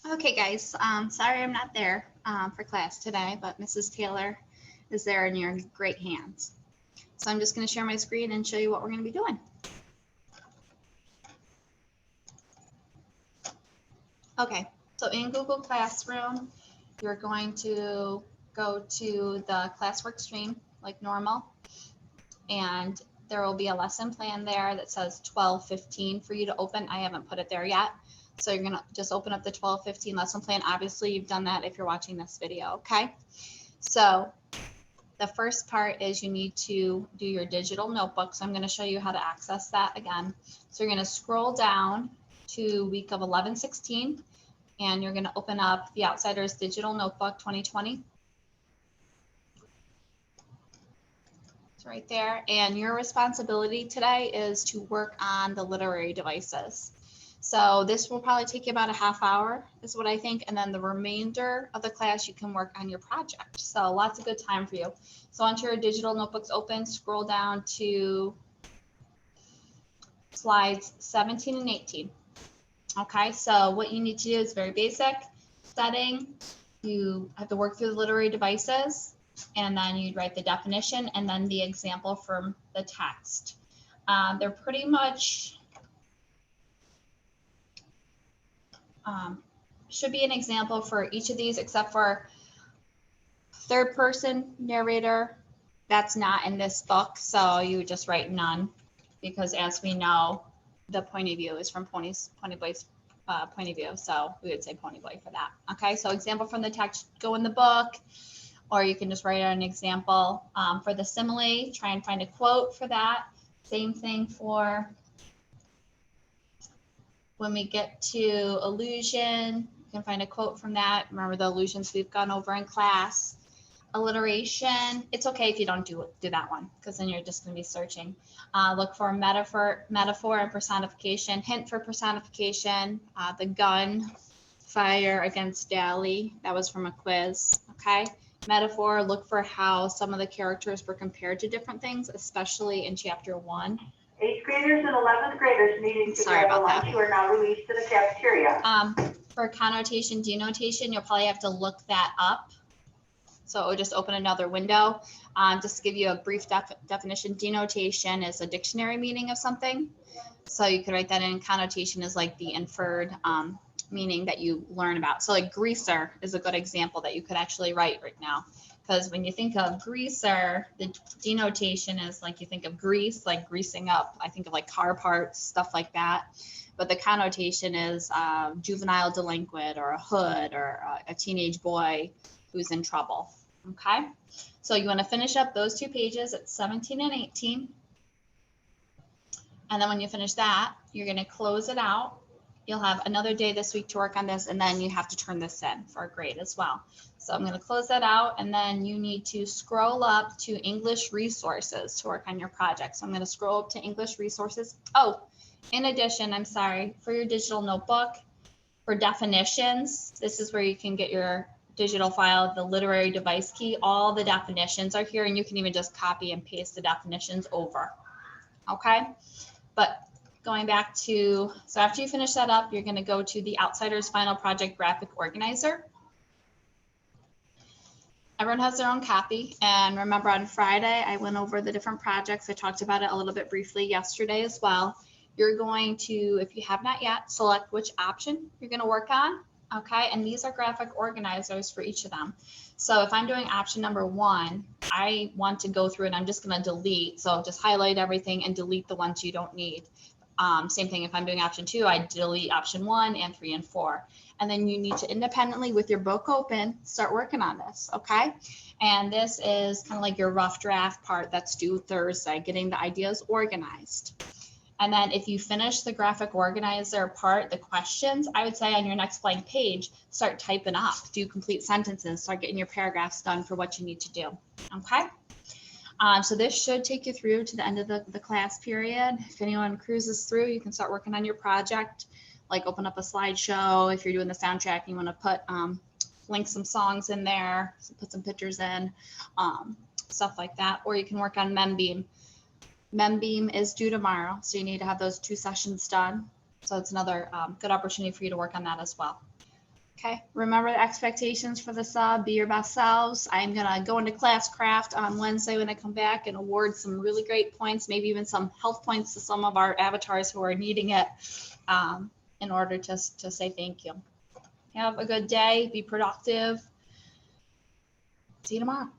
Okay, guys, sorry I'm not there for class today, but Mrs. Taylor is there in your great hands. So I'm just going to share my screen and show you what we're going to be doing. Okay, so in Google Classroom, you're going to go to the classwork stream like normal, and there will be a lesson plan there that says 12:15 for you to open. I haven't put it there yet. So you're going to just open up the 12:15 lesson plan. Obviously, you've done that if you're watching this video, okay? So the first part is you need to do your digital notebook. So I'm going to show you how to access that again. So you're going to scroll down to week of 11/16, and you're going to open up the Outsiders Digital Notebook 2020. It's right there. And your responsibility today is to work on the literary devices. So this will probably take you about a half hour is what I think. And then the remainder of the class, you can work on your project. So lots of good time for you. So once your digital notebook's open, scroll down to slides 17 and 18. Okay, so what you need to do is very basic setting. You have to work through the literary devices, and then you'd write the definition and then the example from the text. They're pretty much, should be an example for each of these except for third person narrator. That's not in this book, so you would just write none, because as we know, the point of view is from Ponyboy's point of view, so we would say Ponyboy for that. Okay, so example from the text, go in the book, or you can just write an example. For the simile, try and find a quote for that. Same thing for when we get to illusion, you can find a quote from that. Remember the illusions we've gone over in class. Alliteration, it's okay if you don't do that one, because then you're just going to be searching. Look for metaphor and personification. Hint for personification, the gun fire against Dally. That was from a quiz. Okay. Metaphor, look for how some of the characters were compared to different things, especially in chapter 1. 8th graders and 11th graders needing to grab a lunch who are now released to the cafeteria. For connotation, denotation, you'll probably have to look that up. So it would just open another window. Just to give you a brief definition, denotation is a dictionary meaning of something. So you could write that in. Connotation is like the inferred meaning that you learn about. So like greaser is a good example that you could actually write right now. Because when you think of greaser, the denotation is like you think of grease, like greasing up. I think of like car parts, stuff like that. But the connotation is juvenile delinquent or a hood or a teenage boy who's in trouble. Okay, so you want to finish up those 2 pages at 17 and 18. And then when you finish that, you're going to close it out. You'll have another day this week to work on this, and then you have to turn this in for a grade as well. So I'm going to close that out, and then you need to scroll up to English resources to work on your project. So I'm going to scroll up to English resources. Oh, in addition, I'm sorry, for your digital notebook, for definitions, this is where you can get your digital file, the literary device key. All the definitions are here, and you can even just copy and paste the definitions over. Okay, but going back to, so after you finish that up, you're going to go to the Outsiders Final Project Graphic Organizer. Everyone has their own copy, and remember on Friday I went over the different projects. I talked about it a little bit briefly yesterday as well. You're going to, if you have not yet, select which option you're going to work on. Okay, and these are graphic organizers for each of them. So if I'm doing option number 1, I want to go through and I'm just going to delete. So just highlight everything and delete the ones you don't need. Same thing if I'm doing option 2, I delete option 1 and 3 and 4. And then you need to independently, with your book open, start working on this, okay? And this is kind of like your rough draft part that's due Thursday, getting the ideas organized. And then if you finish the graphic organizer part, the questions, I would say on your next blank page, start typing up, do complete sentences, start getting your paragraphs done for what you need to do, okay? So this should take you through to the end of the class period. If anyone cruises through, you can start working on your project, like open up a slideshow. If you're doing the soundtrack, you want to put link some songs in there, so put some pictures in, stuff like that. Or you can work on Membeam. Membeam is due tomorrow, so you need to have those 2 sessions done. So it's another good opportunity for you to work on that as well. Okay, remember the expectations for the sub, be your best selves. I'm gonna go into class craft on Wednesday when I come back and award some really great points, maybe even some health points to some of our avatars who are needing it in order to say thank you. Have a good day, be productive. See you tomorrow.